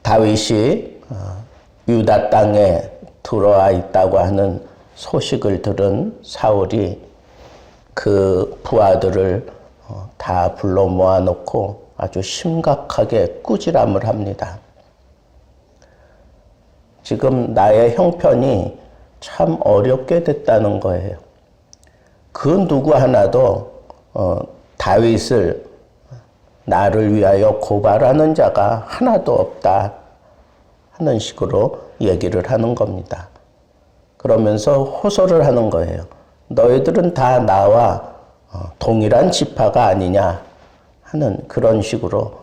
다윗이 유다 땅에 들어와 있다고 하는 소식을 들은 사울이 그 부하들을 다 불러 모아놓고 아주 심각하게 꾸지람을 합니다. 지금 나의 형편이 참 어렵게 됐다는 거예요. 그 누구 하나도 다윗을 나를 위하여 고발하는 자가 하나도 없다 하는 식으로 얘기를 하는 겁니다. 그러면서 호소를 하는 거예요. 너희들은 다 나와 동일한 지파가 아니냐 하는 그런 식으로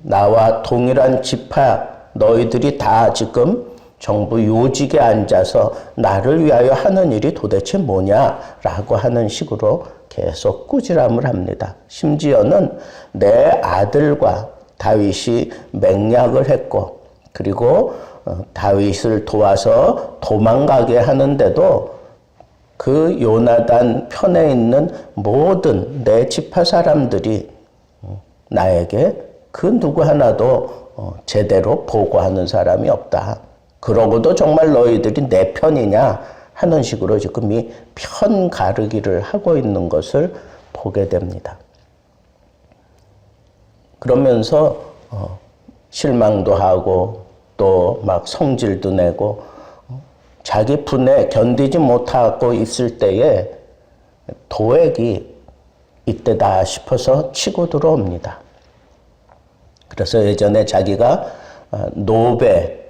나와 동일한 지파 너희들이 다 지금 정부 요직에 앉아서 나를 위하여 하는 일이 도대체 뭐냐라고 하는 식으로 계속 꾸지람을 합니다. 심지어는 내 아들과 다윗이 맹약을 했고 그리고 다윗을 도와서 도망가게 하는데도 그 요나단 편에 있는 모든 내 지파 사람들이 나에게 그 누구 하나도 제대로 보고하는 사람이 없다. 그러고도 정말 너희들이 내 편이냐 하는 식으로 지금 이 편 가르기를 하고 있는 것을 보게 됩니다. 그러면서 실망도 하고 또 막 성질도 내고 자기 분에 견디지 못하고 있을 때에 도액이 이때다 싶어서 치고 들어옵니다. 그래서 예전에 자기가 노베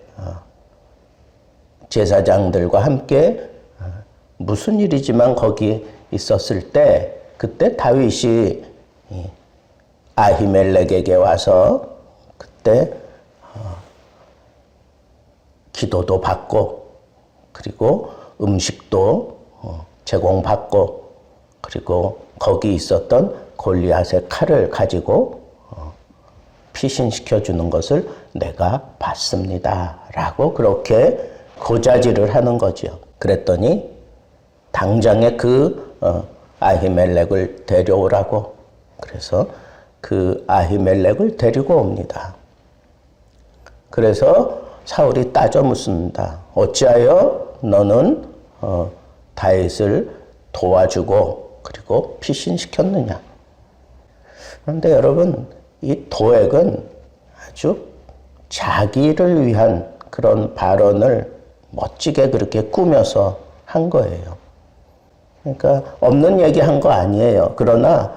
제사장들과 함께 무슨 일이지만 거기 있었을 때 그때 다윗이 아히멜렉에게 와서 그때 기도도 받고 그리고 음식도 제공받고 그리고 거기 있었던 골리앗의 칼을 가지고 피신시켜주는 것을 내가 봤습니다 라고 그렇게 고자질을 하는 거죠. 그랬더니 당장에 그 아히멜렉을 데려오라고 그래서 그 아히멜렉을 데리고 옵니다. 그래서 사울이 따져 묻습니다. 어찌하여 너는 다윗을 도와주고 그리고 피신시켰느냐. 그런데 여러분 이 도액은 아주 자기를 위한 그런 발언을 멋지게 그렇게 꾸며서 한 거예요. 그러니까 없는 얘기 한 거 아니에요. 그러나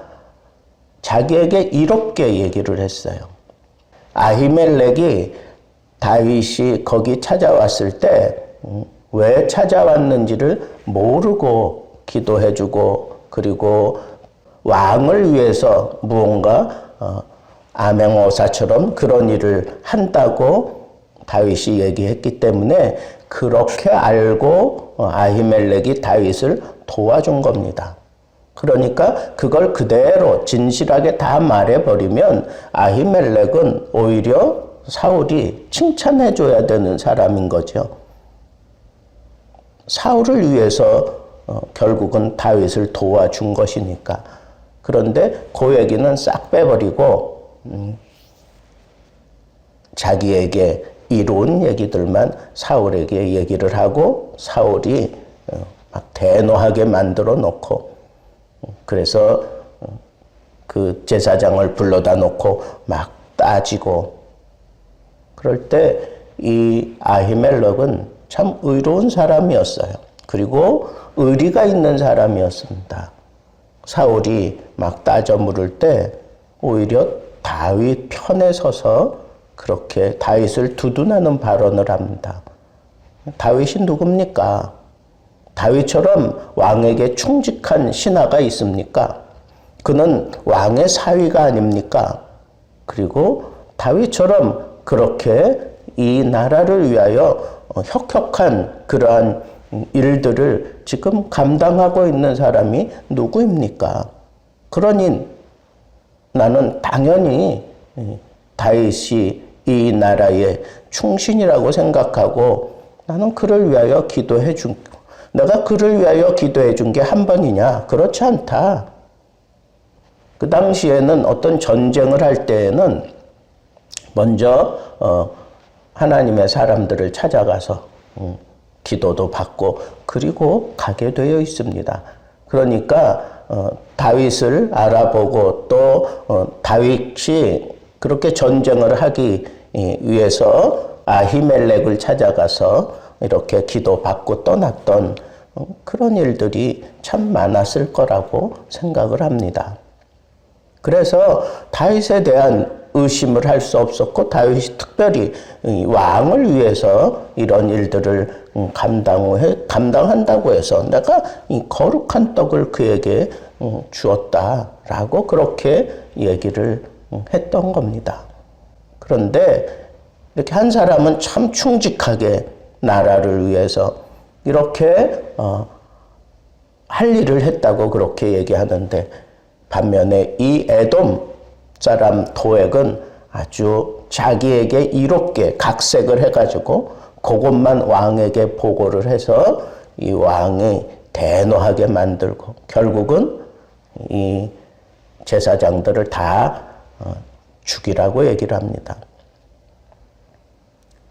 자기에게 이롭게 얘기를 했어요. 아히멜렉이 다윗이 거기 찾아왔을 때 왜 찾아왔는지를 모르고 기도해주고 그리고 왕을 위해서 무언가 암행어사처럼 그런 일을 한다고 다윗이 얘기했기 때문에 그렇게 알고 아히멜렉이 다윗을 도와준 겁니다. 그러니까 그걸 그대로 진실하게 다 말해버리면 아히멜렉은 오히려 사울이 칭찬해줘야 되는 사람인 거죠. 사울을 위해서 결국은 다윗을 도와준 것이니까. 그런데 그 얘기는 싹 빼버리고 자기에게 이로운 얘기들만 사울에게 얘기를 하고 사울이 막 대노하게 만들어 놓고 그래서 그 제사장을 불러다 놓고 막 따지고 그럴 때 이 아히멜렉은 참 의로운 사람이었어요. 그리고 의리가 있는 사람이었습니다. 사울이 막 따져 물을 때 오히려 다윗 편에 서서 그렇게 다윗을 두둔하는 발언을 합니다. 다윗이 누굽니까? 다윗처럼 왕에게 충직한 신하가 있습니까? 그는 왕의 사위가 아닙니까? 그리고 다윗처럼 그렇게 이 나라를 위하여 혁혁한 그러한 일들을 지금 감당하고 있는 사람이 누구입니까? 그러니 나는 당연히 다윗이 이 나라의 충신이라고 생각하고 나는 그를 위하여 기도해 준, 내가 그를 위하여 기도해 준 게 한 번이냐? 그렇지 않다. 그 당시에는 어떤 전쟁을 할 때에는 먼저 하나님의 사람들을 찾아가서 기도도 받고 그리고 가게 되어 있습니다. 그러니까 다윗을 알아보고 또 다윗이 그렇게 전쟁을 하기 위해서 아히멜렉을 찾아가서 이렇게 기도받고 떠났던 그런 일들이 참 많았을 거라고 생각을 합니다. 그래서 다윗에 대한 의심을 할 수 없었고 다윗이 특별히 왕을 위해서 이런 일들을 감당한다고 해서 내가 이 거룩한 떡을 그에게 주었다라고 그렇게 얘기를 했던 겁니다. 그런데 이렇게 한 사람은 참 충직하게 나라를 위해서 이렇게 할 일을 했다고 그렇게 얘기하는데 반면에 이 에돔 사람 도액은 아주 자기에게 이롭게 각색을 해가지고 그것만 왕에게 보고를 해서 이 왕이 대노하게 만들고 결국은 이 제사장들을 다 죽이라고 얘기를 합니다.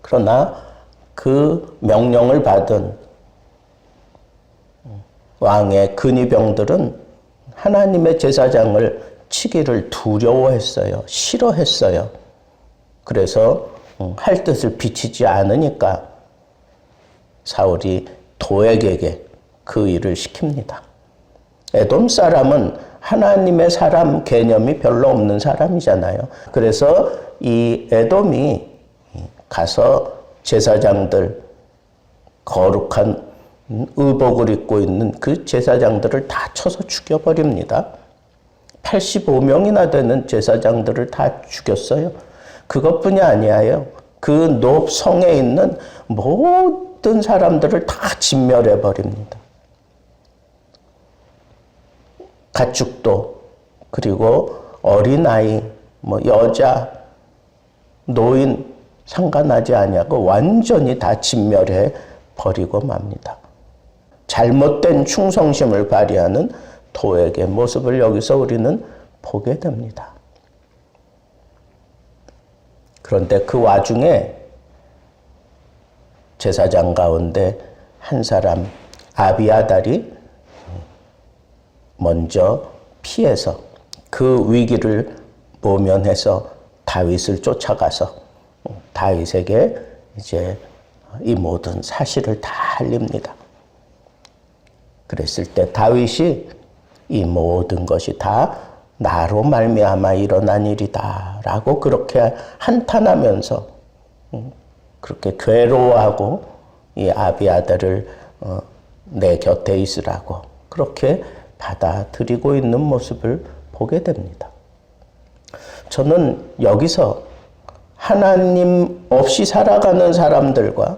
그러나 그 명령을 받은 왕의 근위병들은 하나님의 제사장을 치기를 두려워했어요. 싫어했어요. 그래서 할 뜻을 비치지 않으니까 사울이 도액에게 그 일을 시킵니다. 에돔 사람은 하나님의 사람 개념이 별로 없는 사람이잖아요. 그래서 이 에돔이 가서 제사장들, 거룩한 의복을 입고 있는 그 제사장들을 다 쳐서 죽여버립니다. 85명이나 되는 제사장들을 다 죽였어요. 그것뿐이 아니에요. 그 높 성에 있는 모든 사람들을 다 진멸해버립니다. 가축도, 그리고 어린아이, 여자, 노인 상관하지 아니하고 완전히 다 진멸해 버리고 맙니다. 잘못된 충성심을 발휘하는 도액의 모습을 여기서 우리는 보게 됩니다. 그런데 그 와중에 제사장 가운데 한 사람 아비아달이 먼저 피해서 그 위기를 모면해서 다윗을 쫓아가서 다윗에게 이제 이 모든 사실을 다 알립니다. 그랬을 때 다윗이 이 모든 것이 다 나로 말미암아 일어난 일이다라고 그렇게 한탄하면서 그렇게 괴로워하고 이 아비아달을 내 곁에 있으라고 그렇게 받아들이고 있는 모습을 보게 됩니다. 저는 여기서 하나님 없이 살아가는 사람들과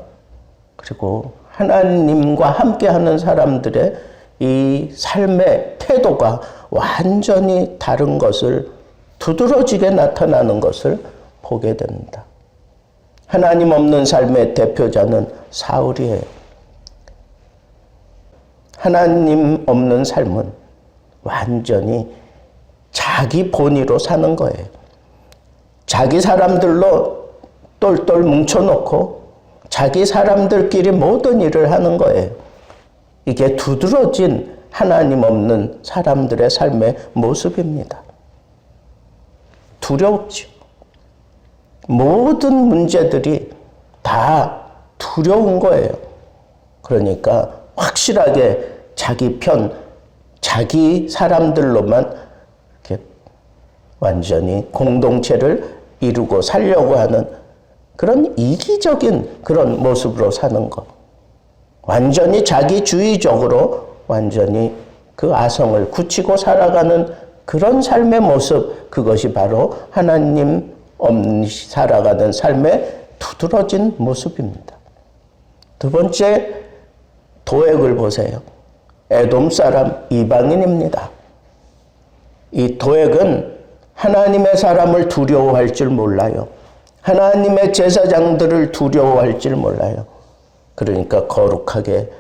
그리고 하나님과 함께하는 사람들의 이 삶의 태도가 완전히 다른 것을 두드러지게 나타나는 것을 보게 됩니다. 하나님 없는 삶의 대표자는 사울이에요. 하나님 없는 삶은 완전히 자기 본의로 사는 거예요. 자기 사람들로 똘똘 뭉쳐놓고 자기 사람들끼리 모든 일을 하는 거예요. 이게 두드러진 하나님 없는 사람들의 삶의 모습입니다. 두렵죠. 모든 문제들이 다 두려운 거예요. 그러니까 확실하게 자기 편, 자기 사람들로만 이렇게 완전히 공동체를 이루고 살려고 하는 그런 이기적인 그런 모습으로 사는 것. 완전히 자기주의적으로 완전히 그 아성을 굳히고 살아가는 그런 삶의 모습, 그것이 바로 하나님 없이 살아가는 삶의 두드러진 모습입니다. 두 번째, 도액을 보세요. 에돔 사람 이방인입니다. 이 도액은 하나님의 사람을 두려워할 줄 몰라요. 하나님의 제사장들을 두려워할 줄 몰라요. 그러니까 거룩하게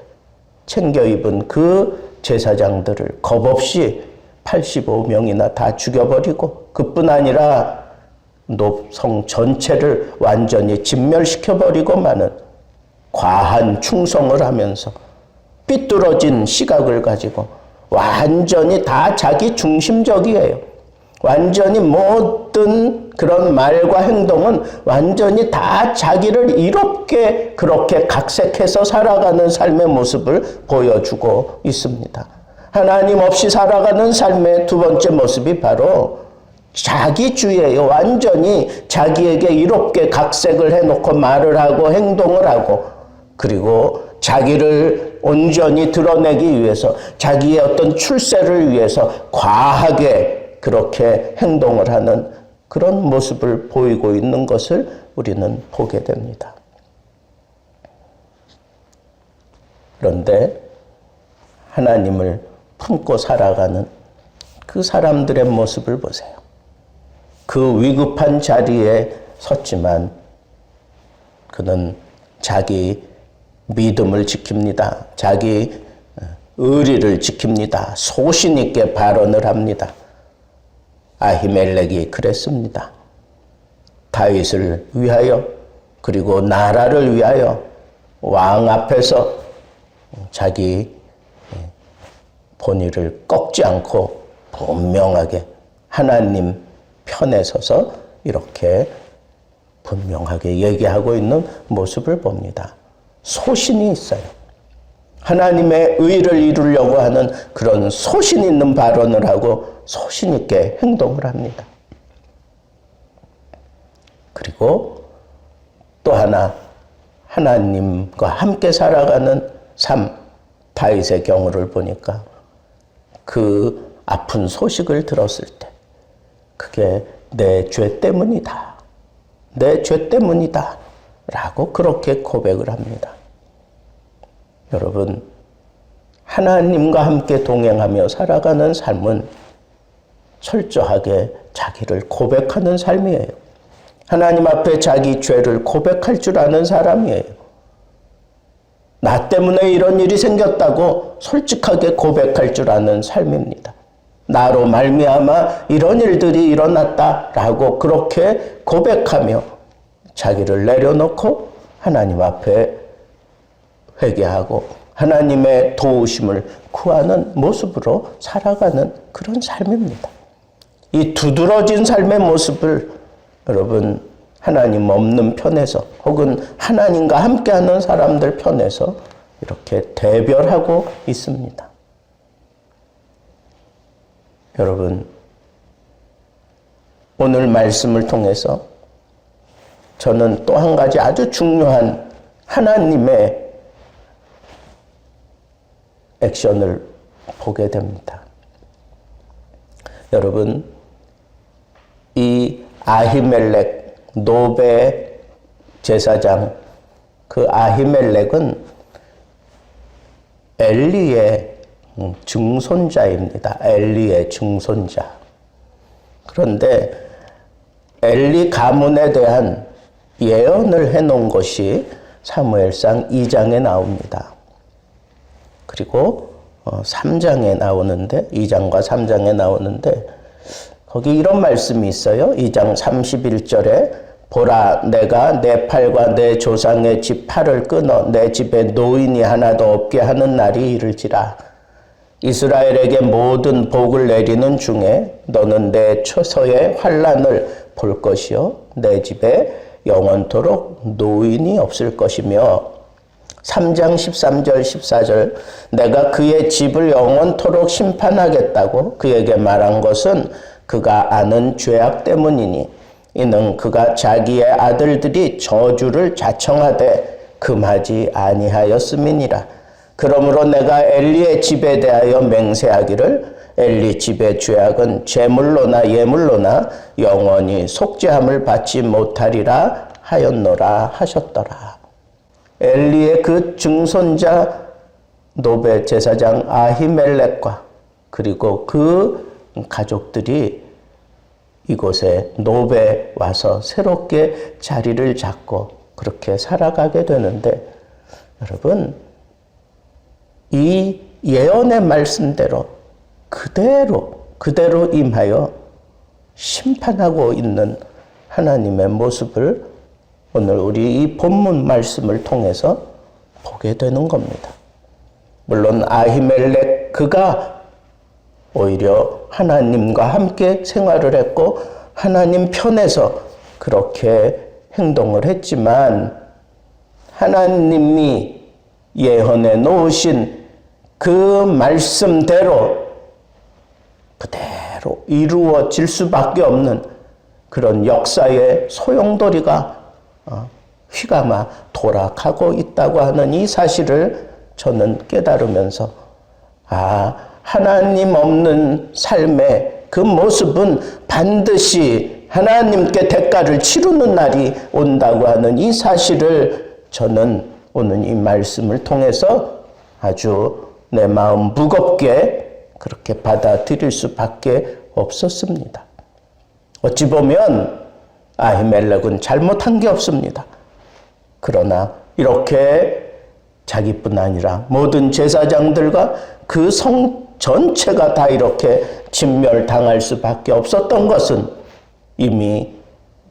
챙겨 입은 그 제사장들을 겁없이 85명이나 다 죽여버리고 그뿐 아니라 높성 전체를 완전히 진멸시켜버리고만은 과한 충성을 하면서 삐뚤어진 시각을 가지고 완전히 다 자기 중심적이에요. 완전히 모든 그런 말과 행동은 완전히 다 자기를 이롭게 그렇게 각색해서 살아가는 삶의 모습을 보여주고 있습니다. 하나님 없이 살아가는 삶의 두 번째 모습이 바로 자기주의예요. 완전히 자기에게 이롭게 각색을 해놓고 말을 하고 행동을 하고, 그리고 자기를 온전히 드러내기 위해서 자기의 어떤 출세를 위해서 과하게 그렇게 행동을 하는 그런 모습을 보이고 있는 것을 우리는 보게 됩니다. 그런데 하나님을 품고 살아가는 그 사람들의 모습을 보세요. 그 위급한 자리에 섰지만 그는 자기 믿음을 지킵니다. 자기 의리를 지킵니다. 소신 있게 발언을 합니다. 아히멜렉이 그랬습니다. 다윗을 위하여, 그리고 나라를 위하여 왕 앞에서 자기 본의를 꺾지 않고 분명하게 하나님 편에 서서 이렇게 분명하게 얘기하고 있는 모습을 봅니다. 소신이 있어요. 하나님의 의를 이루려고 하는 그런 소신 있는 발언을 하고 소신 있게 행동을 합니다. 그리고 또 하나, 하나님과 함께 살아가는 삶, 다윗의 경우를 보니까 그 아픈 소식을 들었을 때 그게 내 죄 때문이다. 내 죄 때문이다. 라고 그렇게 고백을 합니다. 여러분, 하나님과 함께 동행하며 살아가는 삶은 철저하게 자기를 고백하는 삶이에요. 하나님 앞에 자기 죄를 고백할 줄 아는 사람이에요. 나 때문에 이런 일이 생겼다고 솔직하게 고백할 줄 아는 삶입니다. 나로 말미암아 이런 일들이 일어났다라고 그렇게 고백하며 자기를 내려놓고 하나님 앞에 회개하고 하나님의 도우심을 구하는 모습으로 살아가는 그런 삶입니다. 이 두드러진 삶의 모습을 여러분, 하나님 없는 편에서 혹은 하나님과 함께하는 사람들 편에서 이렇게 대별하고 있습니다. 여러분, 오늘 말씀을 통해서 저는 또 한 가지 아주 중요한 하나님의 액션을 보게 됩니다. 여러분, 이 아히멜렉, 노베 제사장, 그 아히멜렉은 엘리의 증손자입니다. 엘리의 증손자. 그런데 엘리 가문에 대한 예언을 해놓은 것이 사무엘상 2장에 나옵니다. 그리고 3장에 나오는데, 2장과 3장에 나오는데 거기 이런 말씀이 있어요. 2장 31절에 보라, 내가 내 팔과 내 조상의 집 팔을 끊어 내 집에 노인이 하나도 없게 하는 날이 이를지라. 이스라엘에게 모든 복을 내리는 중에 너는 내 처소의 환난을 볼 것이요 내 집에 영원토록 노인이 없을 것이며, 3장 13절 14절 내가 그의 집을 영원토록 심판하겠다고 그에게 말한 것은 그가 아는 죄악 때문이니 이는 그가 자기의 아들들이 저주를 자청하되 금하지 아니하였음이니라. 그러므로 내가 엘리의 집에 대하여 맹세하기를 엘리 집의 죄악은 제물로나 예물로나 영원히 속죄함을 받지 못하리라 하였노라 하셨더라. 엘리의 그 증손자 노베 제사장 아히멜렉과 그리고 그 가족들이 이곳에 노베에 와서 새롭게 자리를 잡고 그렇게 살아가게 되는데, 여러분, 이 예언의 말씀대로 그대로 임하여 심판하고 있는 하나님의 모습을 오늘 우리 이 본문 말씀을 통해서 보게 되는 겁니다. 물론 아히멜렉 그가 오히려 하나님과 함께 생활을 했고 하나님 편에서 그렇게 행동을 했지만 하나님이 예언해 놓으신 그 말씀대로 그대로 이루어질 수밖에 없는 그런 역사의 소용돌이가 휘감아 돌아가고 있다고 하는 이 사실을 저는 깨달으면서 하나님 없는 삶의 그 모습은 반드시 하나님께 대가를 치르는 날이 온다고 하는 이 사실을 저는 오늘 이 말씀을 통해서 아주 내 마음 무겁게 그렇게 받아들일 수밖에 없었습니다. 어찌 보면 아히멜렉은 잘못한 게 없습니다. 그러나 이렇게 자기뿐 아니라 모든 제사장들과 그 성 전체가 다 이렇게 진멸당할 수밖에 없었던 것은 이미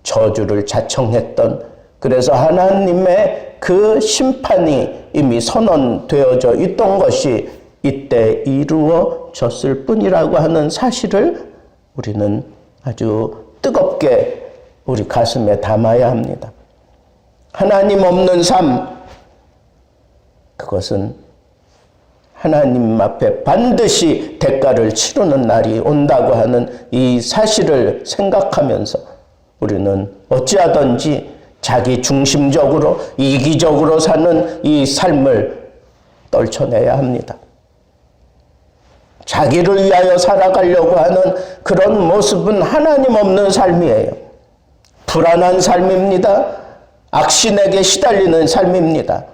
저주를 자청했던, 그래서 하나님의 그 심판이 이미 선언되어져 있던 것이 이때 이루어졌을 뿐이라고 하는 사실을 우리는 아주 뜨겁게 우리 가슴에 담아야 합니다. 하나님 없는 삶, 그것은 하나님 앞에 반드시 대가를 치르는 날이 온다고 하는 이 사실을 생각하면서 우리는 어찌하든지 자기 중심적으로 이기적으로 사는 이 삶을 떨쳐내야 합니다. 자기를 위하여 살아가려고 하는 그런 모습은 하나님 없는 삶이에요. 불안한 삶입니다. 악신에게 시달리는 삶입니다.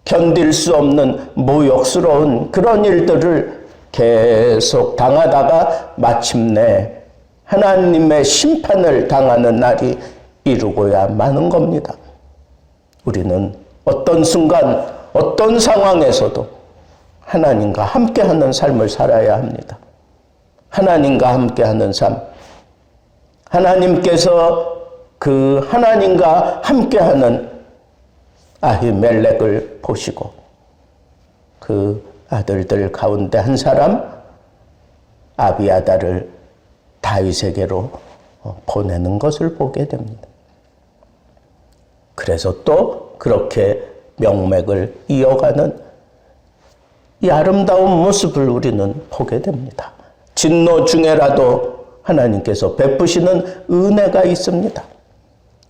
견딜 수 없는 모욕스러운 그런 일들을 계속 당하다가 마침내 하나님의 심판을 당하는 날이 이루고야 마는 겁니다. 우리는 어떤 순간, 어떤 상황에서도 하나님과 함께하는 삶을 살아야 합니다. 하나님과 함께하는 삶. 하나님께서 그 하나님과 함께하는 아히멜렉을 보시고 그 아들들 가운데 한 사람 아비아다를 다윗에게로 보내는 것을 보게 됩니다. 그래서 또 그렇게 명맥을 이어가는 이 아름다운 모습을 우리는 보게 됩니다. 진노 중에라도 하나님께서 베푸시는 은혜가 있습니다.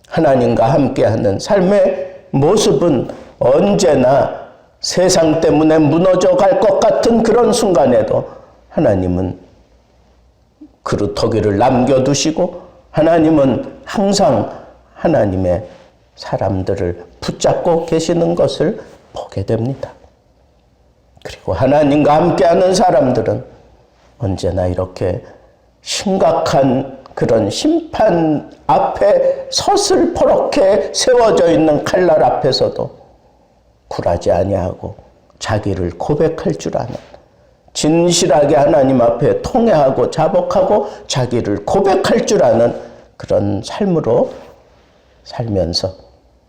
하나님과 함께하는 삶의 모습은 언제나 세상 때문에 무너져 갈 것 같은 그런 순간에도 하나님은 그루터기를 남겨두시고 하나님은 항상 하나님의 사람들을 붙잡고 계시는 것을 보게 됩니다. 그리고 하나님과 함께하는 사람들은 언제나 이렇게 심각한 그런 심판 앞에 서슬퍼렇게 세워져 있는 칼날 앞에서도 굴하지 아니하고 자기를 고백할 줄 아는, 진실하게 하나님 앞에 통회하고 자복하고 자기를 고백할 줄 아는 그런 삶으로 살면서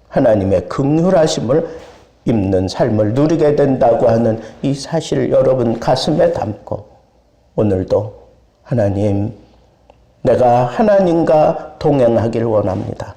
하나님의 긍휼하심을 입는 삶을 누리게 된다고 하는 이 사실을 여러분 가슴에 담고 오늘도 하나님, 내가 하나님과 동행하길 원합니다.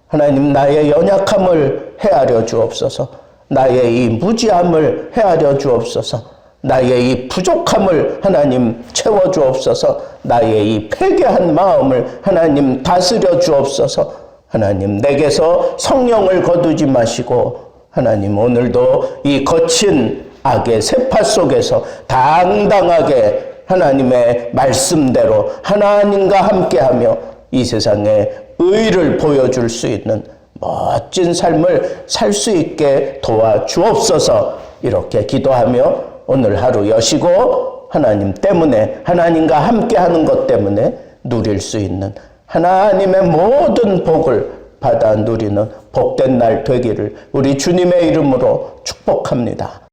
하나님, 나의 연약함을 헤아려 주옵소서. 나의 이 무지함을 헤아려 주옵소서. 나의 이 부족함을 하나님 채워 주옵소서. 나의 이 패괴한 마음을 하나님 다스려 주옵소서. 하나님, 내게서 성령을 거두지 마시고 하나님, 오늘도 이 거친 악의 세파 속에서 당당하게 하나님의 말씀대로 하나님과 함께하며 이 세상에 의를 보여줄 수 있는 멋진 삶을 살 수 있게 도와주옵소서. 이렇게 기도하며 오늘 하루 여시고 하나님 때문에, 하나님과 함께하는 것 때문에 누릴 수 있는 하나님의 모든 복을 받아 누리는 복된 날 되기를 우리 주님의 이름으로 축복합니다.